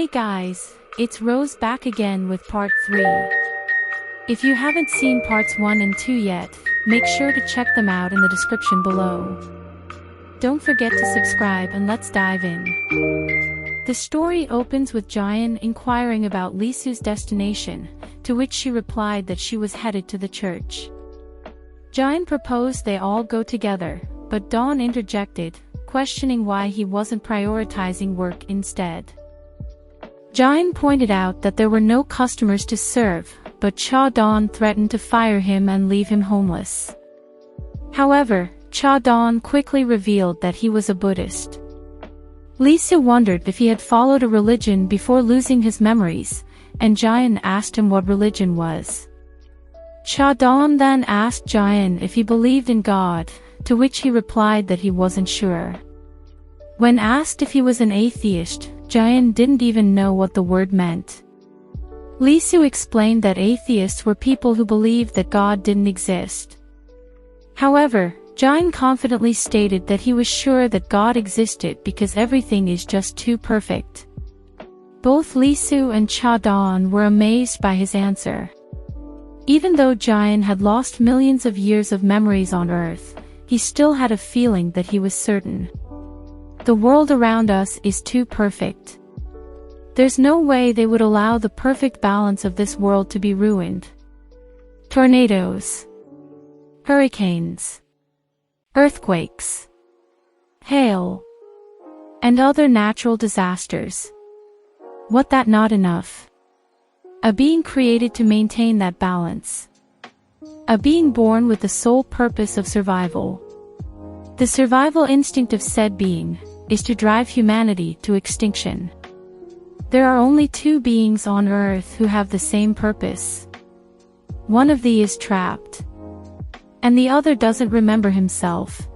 Hey guys, it's Rose back again with part 3. If you haven't seen parts 1 and 2 yet, make sure to check them out in the description below. Don't forget to subscribe and let's dive in. The story opens with Jain inquiring about Lisu's destination, to which she replied that she was headed to the church. Jain proposed they all go together, but Dawn interjected, questioning why he wasn't prioritizing work instead. Jain pointed out that there were no customers to serve, but Dawn threatened to fire him and leave him homeless. However, Dawn quickly revealed that he was a Buddhist. Lisu wondered if he had followed a religion before losing his memories, and Jain asked him what religion was. Dawn then asked Jain if he believed in God, to which he replied that he wasn't sure. When asked if he was an atheist, Jain didn't even know what the word meant. Lisu explained that atheists were people who believed that God didn't exist. However, Jain confidently stated that he was sure that God existed because everything is just too perfect. Both Lisu and Dawn were amazed by his answer. Even though Jain had lost millions of years of memories on Earth, he still had a feeling that he was certain. The world around us is too perfect. There's no way they would allow the perfect balance of this world to be ruined. Tornadoes, hurricanes, earthquakes, hail, and other natural disasters. What, that not enough? A being created to maintain that balance. A being born with the sole purpose of survival. The survival instinct of said being is to drive humanity to extinction. There are only two beings on Earth who have the same purpose. One of these is trapped, and the other doesn't remember himself.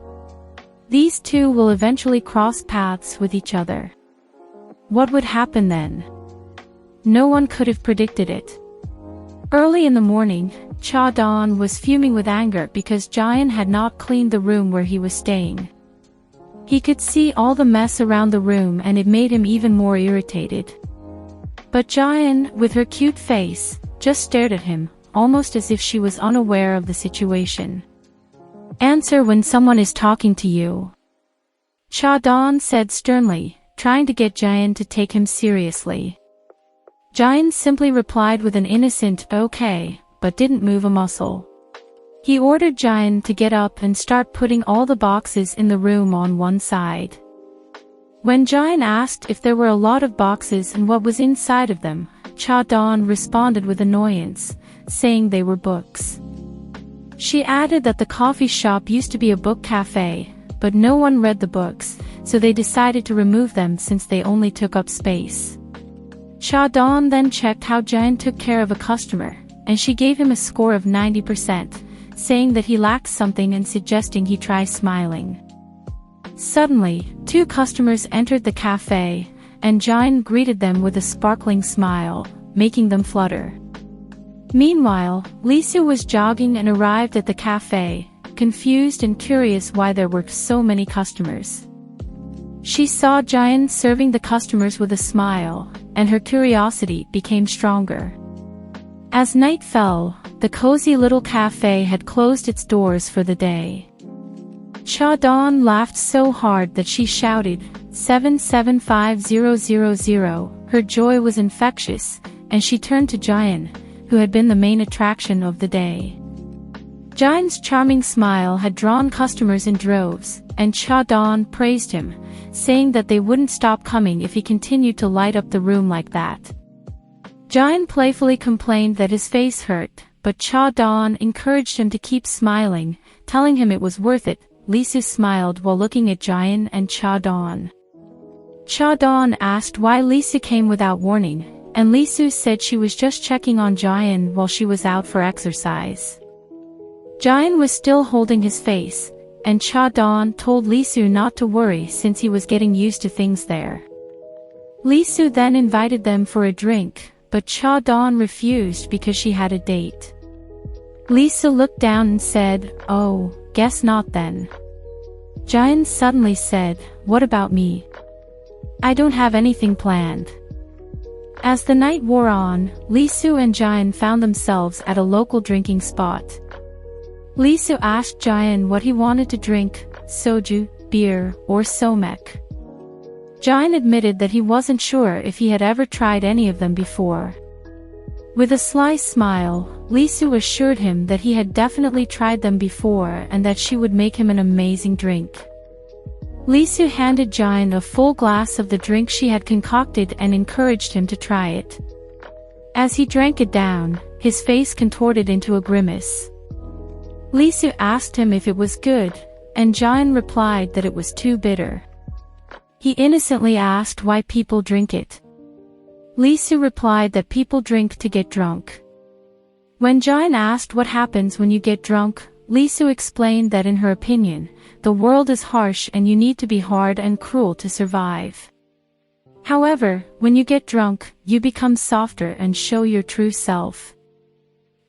These two will eventually cross paths with each other. What would happen then? No one could have predicted it. Early in the morning, Dawn was fuming with anger because Jain had not cleaned the room where he was staying. He could see all the mess around the room and it made him even more irritated. But Jain, with her cute face, just stared at him, almost as if she was unaware of the situation. Answer when someone is talking to you, Dawn said sternly, trying to get Jain to take him seriously. Jain simply replied with an innocent okay, but didn't move a muscle. He ordered Jain to get up and start putting all the boxes in the room on one side. When Jain asked if there were a lot of boxes and what was inside of them, Dawn responded with annoyance, saying they were books. She added that the coffee shop used to be a book cafe, but no one read the books, so they decided to remove them since they only took up space. Dawn then checked how Jain took care of a customer, and she gave him a score of 90%, saying that he lacked something and suggesting he try smiling. Suddenly, two customers entered the cafe, and Jain greeted them with a sparkling smile, making them flutter. Meanwhile, Lisu was jogging and arrived at the cafe, confused and curious why there were so many customers. She saw Jain serving the customers with a smile, and her curiosity became stronger. As night fell, the cozy little cafe had closed its doors for the day. Dawn laughed so hard that she shouted, 775000. Her joy was infectious, and she turned to Jain, who had been the main attraction of the day. Jain's charming smile had drawn customers in droves, and Dawn praised him, saying that they wouldn't stop coming if he continued to light up the room like that. Jain playfully complained that his face hurt, but Dawn encouraged him to keep smiling, telling him it was worth it. Lisu smiled while looking at Jain and Dawn. Dawn asked why Lisu came without warning, and Lisu said she was just checking on Jain while she was out for exercise. Jain was still holding his face, and Dawn told Lisu not to worry since he was getting used to things there. Lisu then invited them for a drink, but Dawn refused because she had a date. Lisu looked down and said, "Oh, guess not then." Jain suddenly said, "What about me? I don't have anything planned." As the night wore on, Lisu and Jain found themselves at a local drinking spot. Lisu asked Jain what he wanted to drink, soju, beer, or somek. Jain admitted that he wasn't sure if he had ever tried any of them before. With a sly smile, Lisu assured him that he had definitely tried them before and that she would make him an amazing drink. Lisu handed Jain a full glass of the drink she had concocted and encouraged him to try it. As he drank it down, his face contorted into a grimace. Lisu asked him if it was good, and Jain replied that it was too bitter. He innocently asked why people drink it. Lisu replied that people drink to get drunk. When Jain asked what happens when you get drunk, Lisu explained that in her opinion, the world is harsh and you need to be hard and cruel to survive. However, when you get drunk, you become softer and show your true self.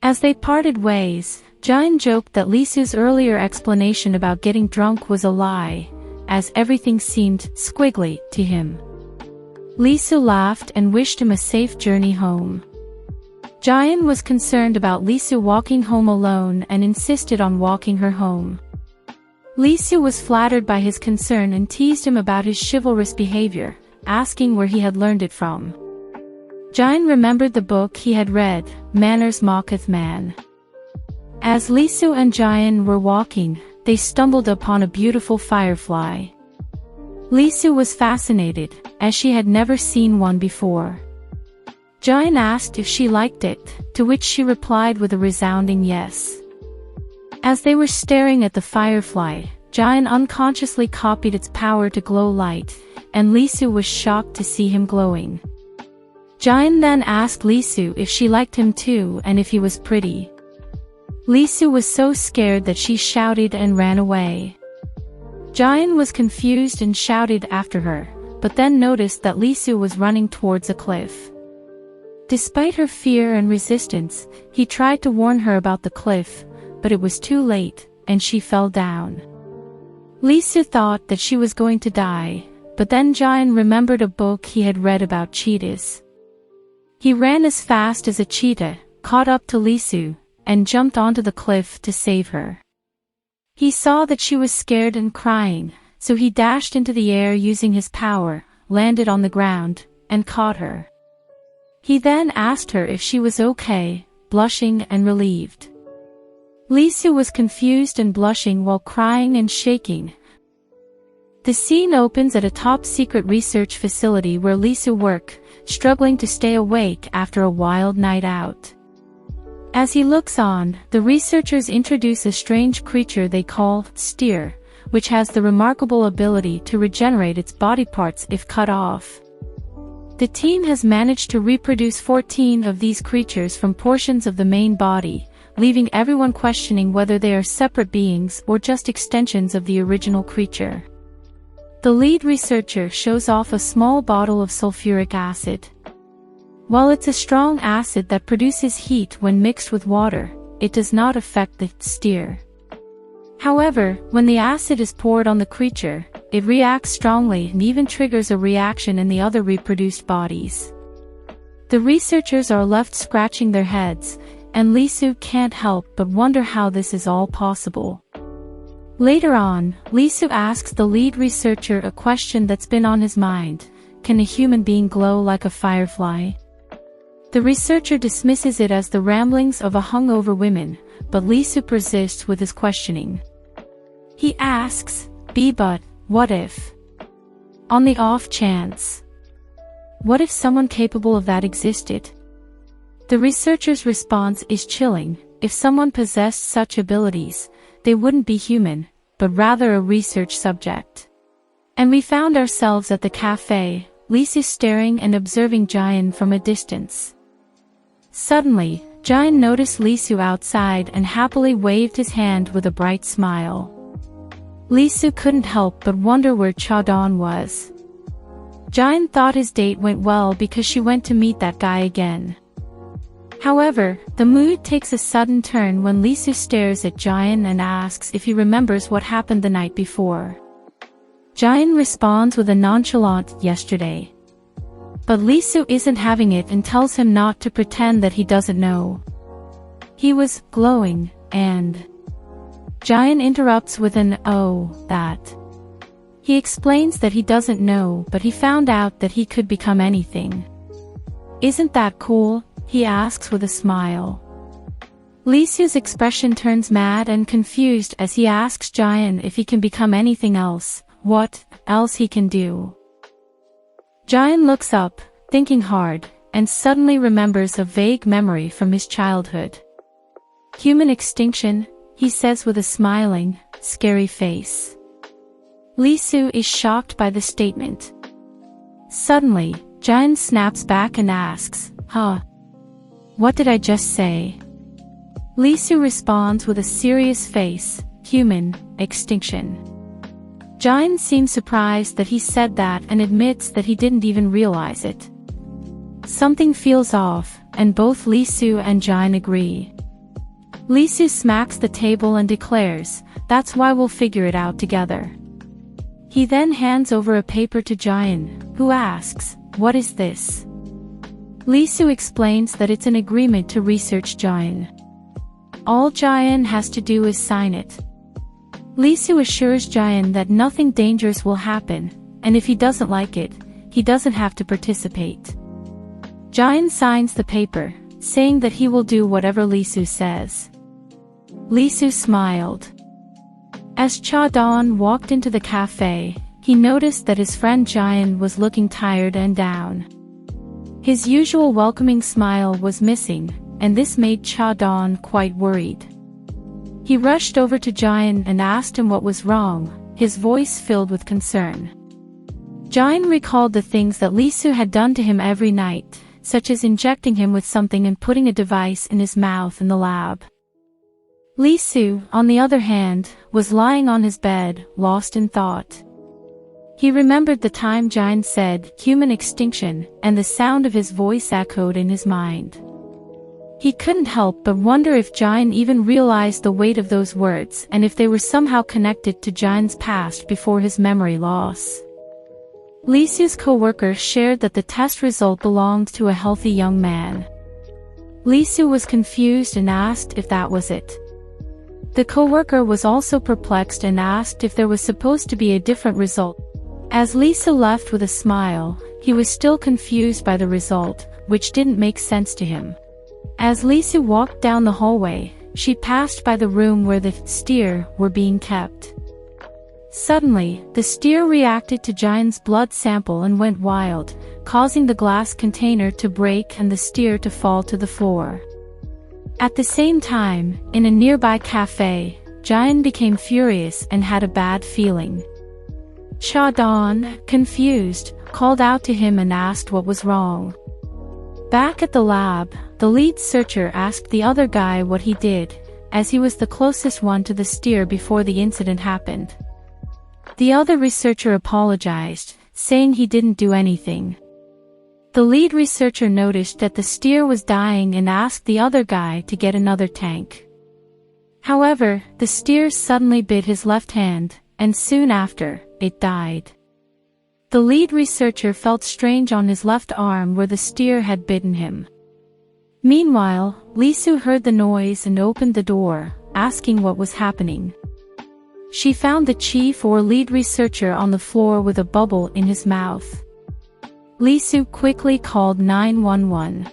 As they parted ways, Jain joked that Lisu's earlier explanation about getting drunk was a lie, as everything seemed squiggly to him. Lisu laughed and wished him a safe journey home. Jain was concerned about Lisu walking home alone and insisted on walking her home. Lisu was flattered by his concern and teased him about his chivalrous behavior, asking where he had learned it from. Jain remembered the book he had read, Manners Mocketh Man. As Lisu and Jain were walking, they stumbled upon a beautiful firefly. Lisu was fascinated, as she had never seen one before. Jain asked if she liked it, to which she replied with a resounding yes. As they were staring at the firefly, Jain unconsciously copied its power to glow light, and Lisu was shocked to see him glowing. Jain then asked Lisu if she liked him too and if he was pretty. Lisu was so scared that she shouted and ran away. Jain was confused and shouted after her, but then noticed that Lisu was running towards a cliff. Despite her fear and resistance, he tried to warn her about the cliff, but it was too late, and she fell down. Lisu thought that she was going to die, but then Jain remembered a book he had read about cheetahs. He ran as fast as a cheetah, caught up to Lisu, and jumped onto the cliff to save her. He saw that she was scared and crying, so he dashed into the air using his power, landed on the ground, and caught her. He then asked her if she was okay, blushing and relieved. Lisu was confused and blushing while crying and shaking. The scene opens at a top-secret research facility where Lisu works, struggling to stay awake after a wild night out. As he looks on, the researchers introduce a strange creature they call steer, which has the remarkable ability to regenerate its body parts if cut off. The team has managed to reproduce 14 of these creatures from portions of the main body, leaving everyone questioning whether they are separate beings or just extensions of the original creature. The lead researcher shows off a small bottle of sulfuric acid. While it's a strong acid that produces heat when mixed with water, it does not affect the steer. However, when the acid is poured on the creature, it reacts strongly and even triggers a reaction in the other reproduced bodies. The researchers are left scratching their heads, and Lisu can't help but wonder how this is all possible. Later on, Lisu asks the lead researcher a question that's been on his mind: can a human being glow like a firefly? The researcher dismisses it as the ramblings of a hungover woman, but Lisu persists with his questioning. He asks, but what if? On the off chance. What if someone capable of that existed? The researcher's response is chilling. If someone possessed such abilities, they wouldn't be human, but rather a research subject. And we found ourselves at the cafe, Lisu staring and observing Jain from a distance. Suddenly, Jain noticed Lisu outside and happily waved his hand with a bright smile. Lisu couldn't help but wonder where Chadon was. Jain thought his date went well because she went to meet that guy again. However, the mood takes a sudden turn when Lisu stares at Jain and asks if he remembers what happened the night before. Jain responds with a nonchalant "yesterday." But Lisu isn't having it and tells him not to pretend that he doesn't know. He was glowing, and Jain interrupts with an "oh, that." He explains that he doesn't know, but he found out that he could become anything. "Isn't that cool?" he asks with a smile. Lisu's expression turns mad and confused as he asks Jain if he can become anything else, what else he can do. Jain looks up, thinking hard, and suddenly remembers a vague memory from his childhood. "Human extinction," he says with a smiling, scary face. Lisu is shocked by the statement. Suddenly, Jain snaps back and asks, "Huh? What did I just say?" Lisu responds with a serious face, "Human extinction." Jain seems surprised that he said that and admits that he didn't even realize it. Something feels off, and both Lisu and Jain agree. Lisu smacks the table and declares, "That's why we'll figure it out together." He then hands over a paper to Jain, who asks, "What is this?" Lisu explains that it's an agreement to research Jain. All Jain has to do is sign it. Lisu assures Jain that nothing dangerous will happen, and if he doesn't like it, he doesn't have to participate. Jain signs the paper, saying that he will do whatever Lisu says. Lisu smiled. As Cha-don walked into the cafe, he noticed that his friend Jain was looking tired and down. His usual welcoming smile was missing, and this made Cha-don quite worried. He rushed over to Jain and asked him what was wrong, his voice filled with concern. Jain recalled the things that Lisu had done to him every night, such as injecting him with something and putting a device in his mouth in the lab. Lisu, on the other hand, was lying on his bed, lost in thought. He remembered the time Jain said, "human extinction," and the sound of his voice echoed in his mind. He couldn't help but wonder if Jain even realized the weight of those words and if they were somehow connected to Jain's past before his memory loss. Lisu's co-worker shared that the test result belonged to a healthy young man. Lisu was confused and asked if that was it. The co-worker was also perplexed and asked if there was supposed to be a different result. As Lisu left with a smile, he was still confused by the result, which didn't make sense to him. As Lisu walked down the hallway, she passed by the room where the steer were being kept. Suddenly, the steer reacted to Jain's blood sample and went wild, causing the glass container to break and the steer to fall to the floor. At the same time, in a nearby cafe, Jain became furious and had a bad feeling. Cha-don, confused, called out to him and asked what was wrong. Back at the lab, the lead searcher asked the other guy what he did, as he was the closest one to the steer before the incident happened. The other researcher apologized, saying he didn't do anything. The lead researcher noticed that the steer was dying and asked the other guy to get another tank. However, the steer suddenly bit his left hand, and soon after, it died. The lead researcher felt strange on his left arm where the steer had bitten him. Meanwhile, Lisu heard the noise and opened the door, asking what was happening. She found the chief or lead researcher on the floor with a bubble in his mouth. Lisu quickly called 911.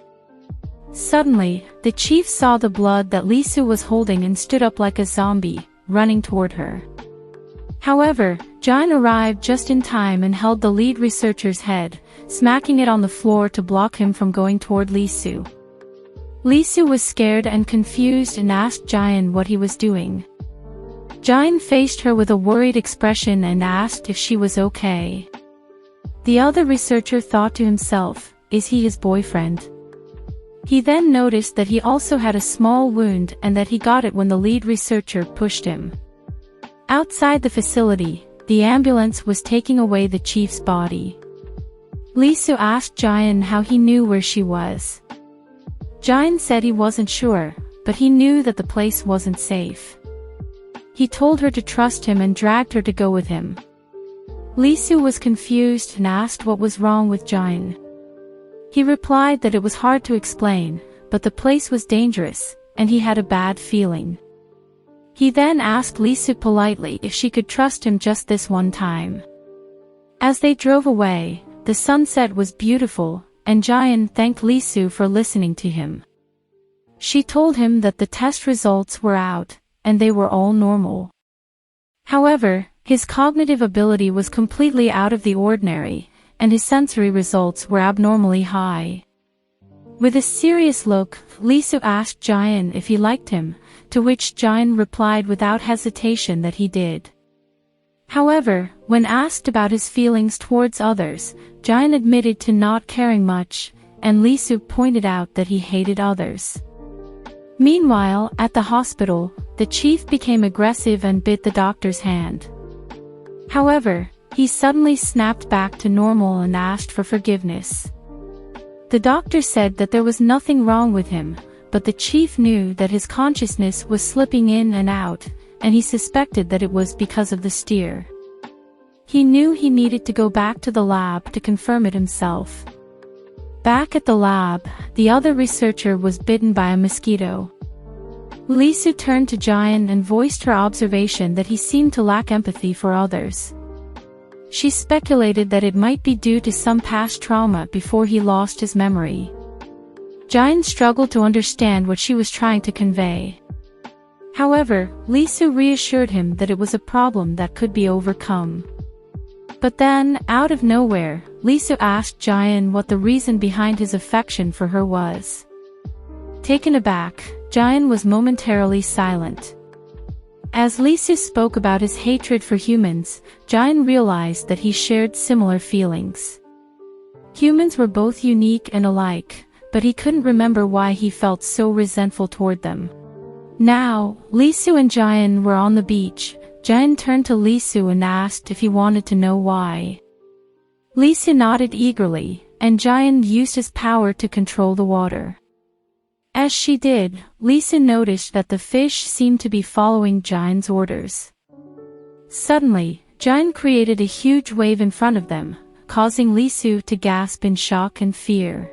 Suddenly, the chief saw the blood that Lisu was holding and stood up like a zombie, running toward her. However, Jain arrived just in time and held the lead researcher's head, smacking it on the floor to block him from going toward Lisu. Lisu was scared and confused and asked Jain what he was doing. Jain faced her with a worried expression and asked if she was okay. The other researcher thought to himself, is he his boyfriend? He then noticed that he also had a small wound and that he got it when the lead researcher pushed him. Outside the facility, the ambulance was taking away the chief's body. Lisu asked Jain how he knew where she was. Jain said he wasn't sure, but he knew that the place wasn't safe. He told her to trust him and dragged her to go with him. Lisu was confused and asked what was wrong with Jain. He replied that it was hard to explain, but the place was dangerous, and he had a bad feeling. He then asked Lisu politely if she could trust him just this one time. As they drove away, the sunset was beautiful, and Jain thanked Lisu for listening to him. She told him that the test results were out, and they were all normal. However, his cognitive ability was completely out of the ordinary, and his sensory results were abnormally high. With a serious look, Lisu asked Jain if he liked him, to which Jain replied without hesitation that he did. However, when asked about his feelings towards others, Jain admitted to not caring much, and Lisu pointed out that he hated others. Meanwhile, at the hospital, the chief became aggressive and bit the doctor's hand. However, he suddenly snapped back to normal and asked for forgiveness. The doctor said that there was nothing wrong with him, but the chief knew that his consciousness was slipping in and out, and he suspected that it was because of the steer. He knew he needed to go back to the lab to confirm it himself. Back at the lab, the other researcher was bitten by a mosquito. Lisu turned to Jain and voiced her observation that he seemed to lack empathy for others. She speculated that it might be due to some past trauma before he lost his memory. Jain struggled to understand what she was trying to convey. However, Lisu reassured him that it was a problem that could be overcome. But then, out of nowhere, Lisu asked Jain what the reason behind his affection for her was. Taken aback, Jain was momentarily silent. As Lisu spoke about his hatred for humans, Jain realized that he shared similar feelings. Humans were both unique and alike, but he couldn't remember why he felt so resentful toward them. Now, Lisu and Jain were on the beach. Jain turned to Lisu and asked if he wanted to know why. Lisu nodded eagerly, and Jain used his power to control the water. As she did, Lisu noticed that the fish seemed to be following Jain's orders. Suddenly, Jain created a huge wave in front of them, causing Lisu to gasp in shock and fear.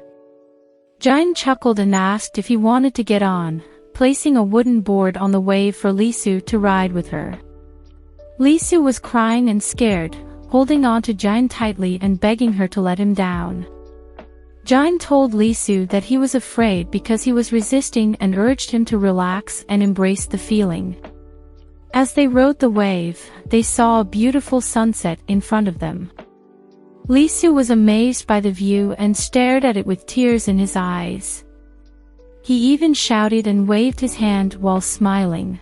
Jain chuckled and asked if he wanted to get on, placing a wooden board on the wave for Lisu to ride with her. Lisu was crying and scared, holding on to Jain tightly and begging her to let him down. Jain told Lisu that he was afraid because he was resisting and urged him to relax and embrace the feeling. As they rode the wave, they saw a beautiful sunset in front of them. Lisu was amazed by the view and stared at it with tears in his eyes. He even shouted and waved his hand while smiling.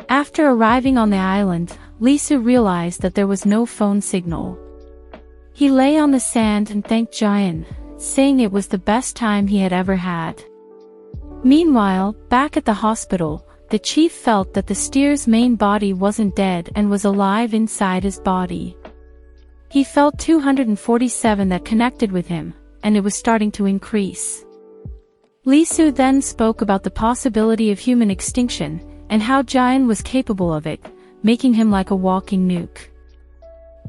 After arriving on the island, Lisu realized that there was no phone signal. He lay on the sand and thanked Jain, saying it was the best time he had ever had. Meanwhile, back at the hospital, the chief felt that the steer's main body wasn't dead and was alive inside his body. He felt 247 that connected with him, and it was starting to increase. Lisu then spoke about the possibility of human extinction, and how Jain was capable of it, making him like a walking nuke.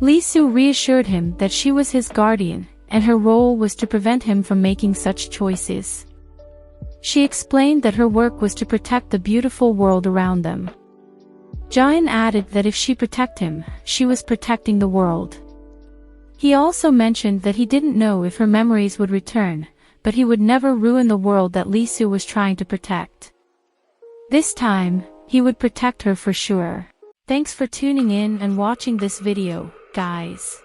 Lisu reassured him that she was his guardian, and her role was to prevent him from making such choices. She explained that her work was to protect the beautiful world around them. Jain added that if she protected him, she was protecting the world. He also mentioned that he didn't know if her memories would return, but he would never ruin the world that Lisu was trying to protect. This time, he would protect her for sure. Thanks for tuning in and watching this video, guys.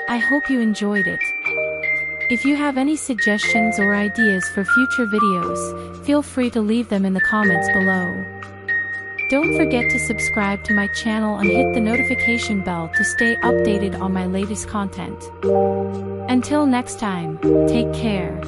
I hope you enjoyed it. If you have any suggestions or ideas for future videos, feel free to leave them in the comments below. Don't forget to subscribe to my channel and hit the notification bell to stay updated on my latest content. Until next time, take care.